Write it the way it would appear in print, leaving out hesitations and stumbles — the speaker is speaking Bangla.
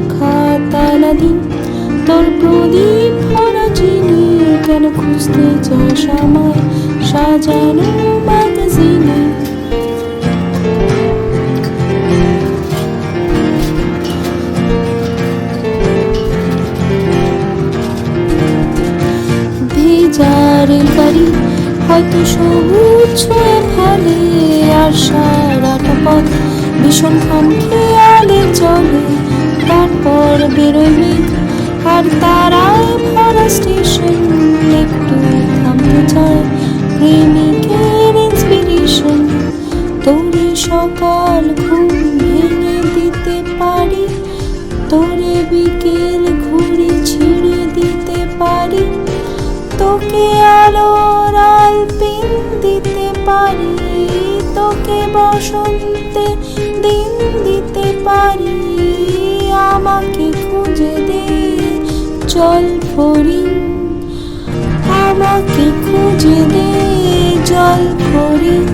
রাখা তালা দিন তোর প্রদীপ ভরা চিনি কেন খুঁজতে চাস আমায় সাজানো ম্যাগাজিনে। ভেজা রেলগাড়ি হয়তো সবুজ ছোঁয়া ফেলে আর সারাটা পথ ভীষণ খামখেয়ালে চলে। তারপর বেরোয় মেঘ আর তারায় ভরা স্টেশন, একটু থামতে চায় প্রেমিকের ইন্সপিরেশন। তোরে সকাল ঘুম ভেঙে দিতে পারি, তোরে বিকেল ঘুরে ছিঁড়ে দিতে পারি, তোকে আলোর আলপিন দিতে পারি, তোকে বসন্তে দিন দিতে পারি। আমাকে খুঁজে দে জল ফড়িং, আমাকে খুঁজে দে জল ফড়িং।